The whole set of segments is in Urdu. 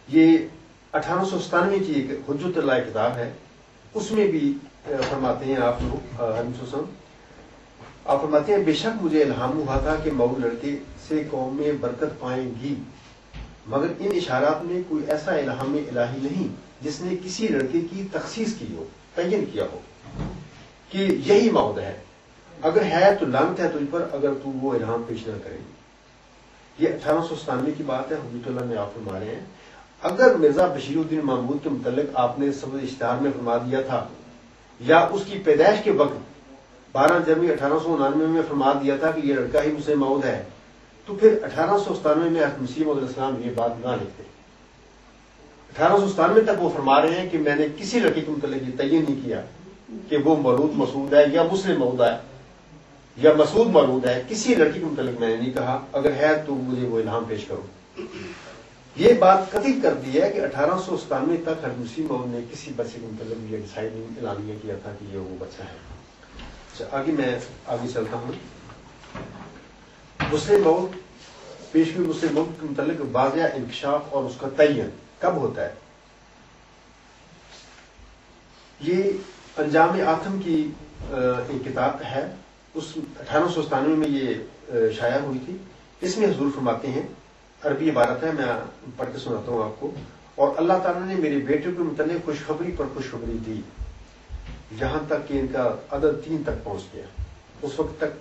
یہ 1897 کی ایک حجت اللہ کتاب ہے، اس میں بھی فرماتے ہیں آپ لوگ آپ فرماتے ہیں بے شک مجھے الہام ہوا تھا کہ مئو لڑکے سے قومیں برکت پائیں گی، مگر ان اشارات میں کوئی ایسا الہام الہی نہیں جس نے کسی لڑکے کی تخصیص کی ہو، تعین کیا ہو کہ یہی مود ہے، اگر ہے تو لعنت ہے تجھ پر اگر تو وہ الہام پیش نہ کرے۔ یہ 1897 کی بات ہے، حجت اللہ میں آپ فرما رہے ہیں۔ اگر مرزا بشیر الدین محمود کے متعلق آپ نے سبز اشتہار میں فرما دیا تھا، یا اس کی پیدائش کے وقت 12 جنوری 1899 میں فرما دیا تھا کہ یہ لڑکا ہی مسلم مود ہے، تو پھر 1897 میں حضرت مسیح موعود علیہ السلام یہ بات نہ لکھتے۔ 1897 تک وہ فرما رہے ہیں کہ میں نے کسی لڑکے کے متعلق یہ تعین نہیں کیا کہ وہ مولود مسعود ہے یا مسلم مود ہے یا مسعود مولود ہے، کسی لڑکی کے متعلق میں نے نہیں کہا، اگر ہے تو مجھے وہ الہام پیش کرو۔ یہ بات قطعی کر دی ہے کہ 1897 تک حضرت مسیح موعود نے کسی بچے کے متعلق یہ ڈیسائیڈ اعلانیہ کیا تھا کہ یہ وہ بچہ ہے۔ آگے میں آگے چلتا ہوں۔ مسلم موعود، پیشگوئی مسلم موعود کے متعلق واضح انکشاف اور اس کا تعین کب ہوتا ہے؟ یہ انجام آتم کی ایک کتاب ہے، اس 1897 میں یہ شائع ہوئی تھی۔ اس میں حضور فرماتے ہیں، عربی عبارت ہے، میں پڑھ کے سناتا ہوں آپ کو، اور اللہ تعالیٰ نے میرے بیٹے کے متعلق خوشخبری پر خوشخبری دی یہاں تک کہ ان کا عدد 3 تک پہنچ گیا۔ اس وقت تک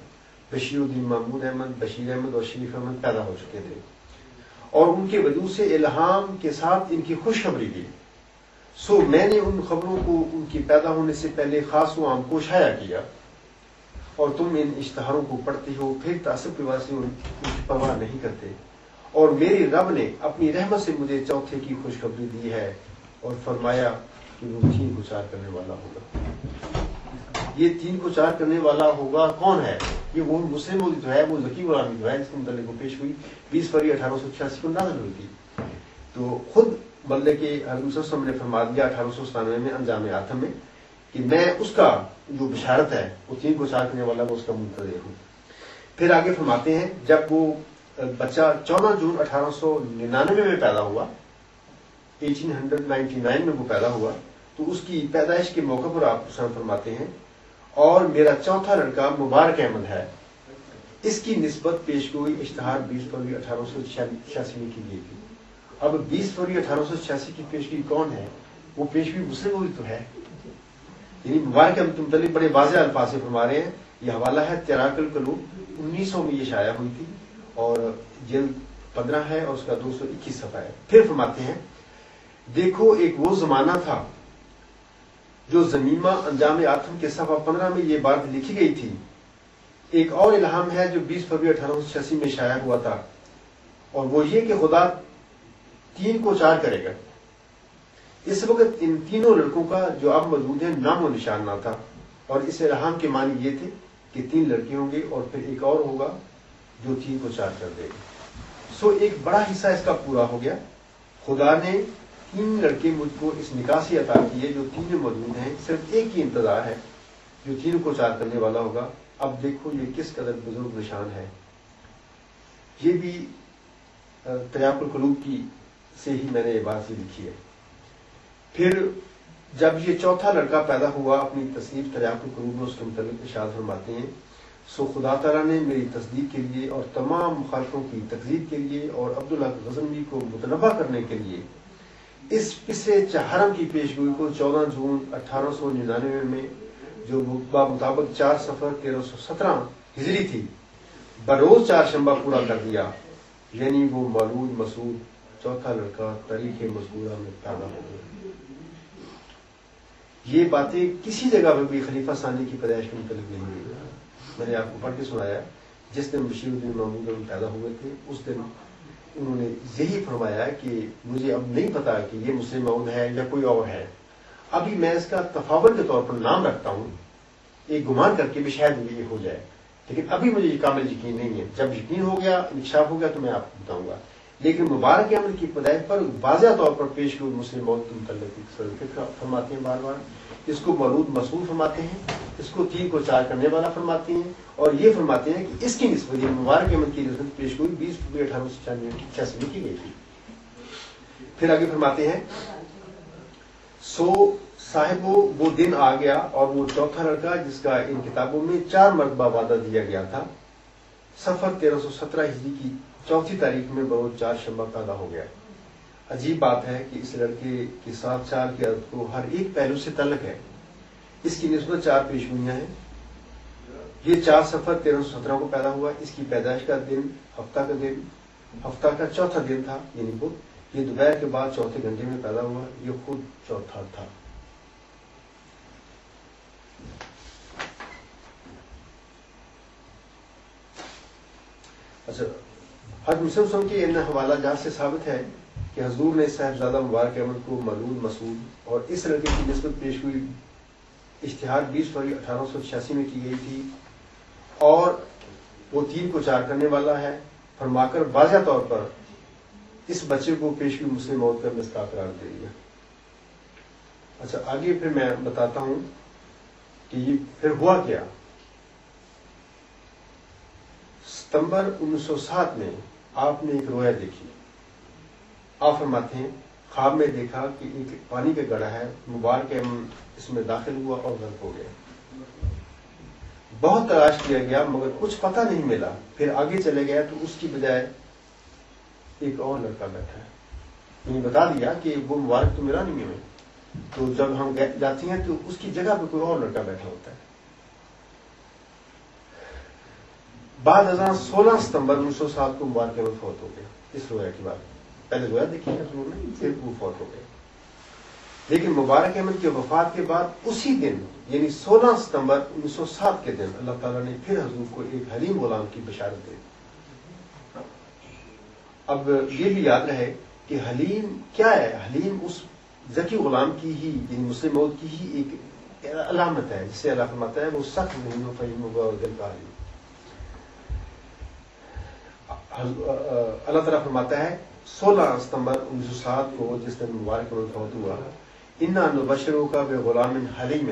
بشیر الدین محمود احمد، بشیر احمد اور شریف احمد پیدا ہو چکے تھے، اور ان کے وجود سے الہام کے ساتھ ان کی خوشخبری دی۔ سو میں نے ان خبروں کو ان کی پیدا ہونے سے پہلے خاص و عام کو شائع کیا، اور تم ان اشتہاروں کو پڑھتے ہو، پھر تعصب کی وجہ سے ان کی پرواہ نہیں کرتے، اور میری رب نے اپنی رحمت سے مجھے چوتھے کی خوشخبری دی ہے اور فرمایا کہ وہ 3 کو 4 کرنے والا ہوگا۔ یہ 3 کو 4 کرنے والا ہوگا کون ہے؟ یہ وہ مسلم موعود جو ہے، وہ ذکی غلامی جو ہے، جس کے متعلق وہ پیش ہوئی 20 فروری 1886 کو نازل ہوئی تھی۔ تو خود مطلب کہ حضرت صلی اللہ علیہ وسلم نے فرما دیا 1897 میں انجام آتم میں کہ میں اس کا جو بشارت ہے وہ 3 کو 4 کرنے والا، وہ اس کا منتظر ہوں۔ پھر آگے فرماتے ہیں، جب وہ بچہ 14 جون 1899 میں پیدا ہوا، 1899 میں وہ پیدا ہوا، تو اس کی پیدائش کے موقع پر آپ فرماتے ہیں، اور میرا چوتھا لڑکا مبارک احمد ہے، اس کی نسبت پیشگوئی اشتہار 20 فروری 1886 میں کی گئی تھی۔ اب 20 فروری 1886 کی پیشگوئی کون ہے؟ وہ پیشگوئی مسلم موعود تو ہے، یعنی مبارک احمد کے متعلق بڑے واضح الفاظ سے فرما رہے ہیں۔ یہ حوالہ ہے تراک القلوب، 1900 میں یہ شائع ہوئی تھی، اور جلد 15 ہے اور اس کا 221 صفحہ ہے۔ پھر فرماتے ہیں، دیکھو ایک وہ زمانہ تھا جو زمیمہ انجام آتم کے صفحہ 15 میں یہ بات لکھی گئی تھی۔ ایک اور الہام ہے جو 20 فروری 1886 میں شائع ہوا تھا، اور وہ یہ کہ خدا 3 کو 4 کرے گا۔ اس وقت ان تینوں لڑکوں کا جو اب موجود ہے نام و نشان نہ تھا، اور اس الہام کے معنی یہ تھے کہ 3 لڑکے ہوں گے اور پھر ایک اور ہوگا جو 3 کو 4 کر دے گا۔ سو ایک بڑا حصہ اس کا پورا ہو گیا۔ خدا نے 3 لڑکے مجھ کو اس نکاح سے عطا کیے جو 3 موجود ہیں، صرف ایک ہی انتظار ہے جو 3 کو 4 کرنے والا ہوگا۔ اب دیکھو یہ کس قدر بزرگ نشان ہے۔ یہ بھی تراک القلوب کی سے ہی میں نے یہ بات لکھی ہے۔ پھر جب یہ چوتھا لڑکا پیدا ہوا، اپنی تصنیف تراک القلوب میں اس کے متعلق ارشاد فرماتے ہیں، سو خدا تعالیٰ نے میری تصدیق کے لیے اور تمام مخالفوں کی تکذیب کے لیے اور عبداللہ غزنوی کو متنبہ کرنے کے لیے اس پسے چہرم کی پیشگوئی کو 14 جون 1899 میں، جو مطابق 4 صفر 1317 ہجری تھی، بروز 4 شنبہ پورا کر دیا، یعنی وہ مولود مسعود چوتھا لڑکا تاریخ مذکورہ میں پیدا ہو گیا۔ یہ باتیں کسی جگہ پہ بھی خلیفہ ثانی کی پیدائش کے متعلق نہیں ہوئی۔ میں نے آپ کو پڑھ کے سنایا، جس دن بشیر الدین محمود پیدا ہوئے تھے اس دن انہوں نے یہی فرمایا کہ مجھے اب نہیں پتا کہ یہ مسلم موعود ہے یا کوئی اور ہے، ابھی میں اس کا تفاول کے طور پر نام رکھتا ہوں، ایک گمان کر کے بھی شاید یہ ہو جائے، لیکن ابھی مجھے یہ کامل یقین نہیں ہے۔ جب یقین ہو گیا، انکشاف ہو گیا تو میں آپ کو بتاؤں گا۔ لیکن مبارک احمد کی پیدائش پر واضح طور پر پیش ہوئی مسلم موعود کے متعلق فرماتے ہیں، بار بار اس کو مولود مسعود فرماتے ہیں، اس کو 3 کو 4 کرنے والا فرماتے ہیں، اور یہ فرماتے ہیں کہ اس کی نسبت مبارک احمد کی نسبت پیش ہوئی 20 فروری 1886 میں کی گئی تھی۔ پھر آگے فرماتے ہیں سو صاحب وہ دن آ گیا اور وہ چوتھا لڑکا جس کا ان کتابوں میں 4 مرتبہ وعدہ دیا گیا تھا سفر 1317 ہجری کی 4 تاریخ میں بروز 4 شنبہ پیدا ہو گیا۔ عجیب بات ہے کہ اس لڑکے کی 7 سال کی عدد کو ہر ایک پہلو سے تعلق ہے۔ اس کی نسبت 4 پیشگوئیاں ہیں۔ یہ 4 سفر 1317 کو پیدا ہوا۔ اس کی پیدائش کا دن ہفتہ کا چوتھا دن تھا یعنی بدھ۔ یہ دوپہر کے بعد چوتھے گھنٹے میں پیدا ہوا۔ یہ خود چوتھا تھا۔ اچھا، حضرت مسلم کے ان حوالہ جات سے ثابت ہے کہ حضور نے صاحبزادہ مبارک احمد کو مولود مسعود اور اس لڑکے کی نسبت پیش ہوئی اشتہار 20 فروری 1886 میں کی گئی تھی اور وہ 3 کو 4 کرنے والا ہے، فرما کر واضح طور پر اس بچے کو پیش ہوئی مسلم موت کا مصداق قرار دے دیا۔ اچھا، آگے پھر میں بتاتا ہوں کہ یہ پھر ہوا کیا۔ ستمبر 1907 میں آپ نے ایک رویا دیکھی۔ آپ فرماتے ہیں خواب میں دیکھا کہ ایک پانی کا گڑھا ہے، مبارک احمد اس میں داخل ہوا اور غرق ہو گیا۔ بہت تلاش کیا گیا مگر کچھ پتہ نہیں ملا۔ پھر آگے چلے گیا تو اس کی بجائے ایک اور لڑکا بیٹھا ہے۔ میں نے بتا دیا کہ وہ مبارک تو میرا نہیں ہے، تو جب ہم جاتے ہیں تو اس کی جگہ پہ کوئی اور لڑکا بیٹھا ہوتا ہے۔ بعد ازاں 16 ستمبر 1907 کو مبارک احمد فوت ہو گیا۔ اس رویا کی بات پہلے رویا دیکھی ہے حضور نے، پھر وہ فوت ہو گیا۔ لیکن مبارک احمد کی وفات کے بعد اسی دن یعنی 16 ستمبر 1907 کے دن اللہ تعالیٰ نے پھر حضور کو ایک حلیم غلام کی بشارت دی۔ اب یہ بھی یاد رہے کہ حلیم کیا ہے؟ حلیم اس ذکی غلام کی ہی یعنی مسلم موت کی ہی ایک علامت ہے، جسے اللہ فرماتا ہے وہ سخت ذہن و فہیم ہوگا اور دل کا حلیم۔ اللہ تعالیٰ فرماتا ہے 16 ستمبر 1907 کو جس دن مبارک احمد فوت ہوا، انا نبشروک بغلام حلیم،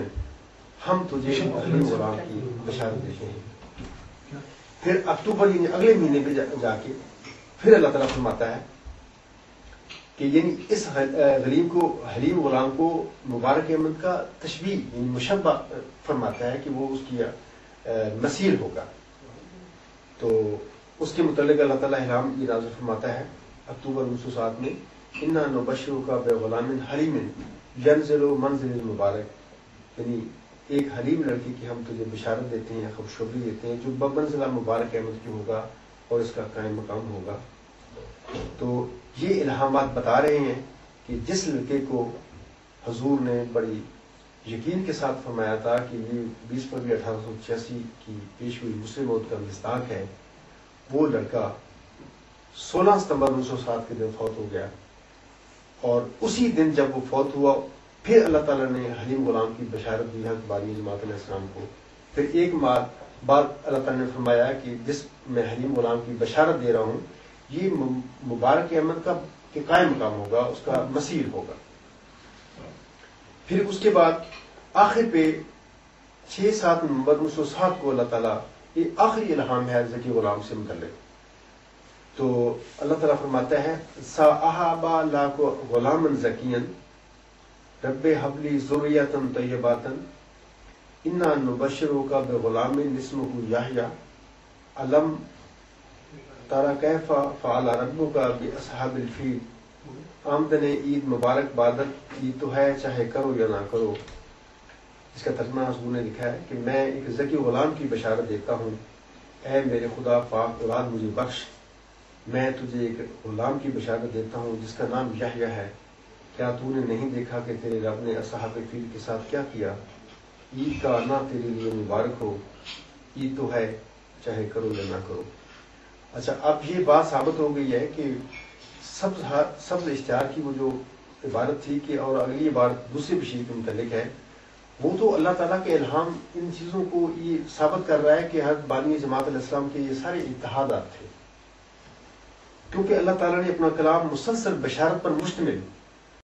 ہم تجھے حلیم غلام کی بشارت دیتے ہیں۔ پھر اکتوبر یعنی اگلے مہینے پہ جا کے پھر اللہ تعالیٰ فرماتا ہے کہ یعنی اس حلیم غلام کو مبارک احمد کا تشبیہ یعنی مشبہ فرماتا ہے کہ وہ اس کی مثیل ہوگا۔ تو اس کے متعلق اللہ تعالیٰ الہام یہ نازل فرماتا ہے اکتوبر 1907 میں، انا نبشروک بغلام حلیم ینزل منزل المبارک، یعنی ایک حلیم لڑکی کی ہم تجھے بشارت دیتے ہیں، خوشخبری دیتے ہیں جو بمنزلہ مبارک احمد کی ہوگا اور اس کا قائم مقام ہوگا۔ تو یہ الہامات بتا رہے ہیں کہ جس لڑکے کو حضور نے بڑی یقین کے ساتھ فرمایا تھا کہ یہ 20 فروری 1886 کی پیش ہوئی مسلم موت کا مصداق ہے، وہ لڑکا 16 ستمبر 1907 کے دن فوت ہو گیا۔ اور اسی دن جب وہ فوت ہوا پھر اللہ تعالیٰ نے حلیم غلام کی بشارت دی حضرت بانی جماعت علیہ السلام کو۔ پھر ایک ماہ بعد اللہ تعالیٰ نے فرمایا کہ جس میں حلیم غلام کی بشارت دے رہا ہوں یہ مبارک احمد کا کہ قائم مقام ہوگا، اس کا مسیر ہوگا۔ پھر اس کے بعد آخر پہ 6-7 نومبر 1907 کو اللہ تعالیٰ یہ آخری الہام ہے ذکی غلام سے متعلق۔ تو اللہ تعالیٰ فرماتا ہے ساحبا لاکو غلام ذکین رب حبلی ذریۃ طیبات انا نبشروک بغلام اسمہ یحییٰ علم ترى کیف فعل ربک باصحاب الفیل۔ آمدن عید مبارک بادت عید تو ہے چاہے کرو یا نہ کرو۔ اس کا ترجمہ حضور نے لکھا ہے کہ میں ایک ذکی غلام کی بشارت دیتا ہوں، اے میرے خدا پاک اولاد مجھے بخش، میں تجھے ایک غلام کی بشارت دیتا ہوں جس کا نام یحییٰ ہے۔ کیا تو نے نہیں دیکھا کہ تیرے رب نے اصحاب فیل کے ساتھ کیا کیا؟ عید کا آنا تیرے لیے مبارک ہو، عید تو ہے چاہے کرو یا نہ کرو۔ اچھا، اب یہ بات ثابت ہو گئی ہے کہ سبز اشتہار کی وہ جو عبارت تھی کہ اور اگلی عبارت دوسری بشیر کے متعلق ہے، وہ تو اللہ تعالیٰ کے الہام ان چیزوں کو یہ ثابت کر رہا ہے کہ حضرت بانی جماعت علیہ السلام کے یہ سارے اتحادات تھے، کیونکہ اللہ تعالیٰ نے اپنا کلام مسلسل بشارت پر مشتمل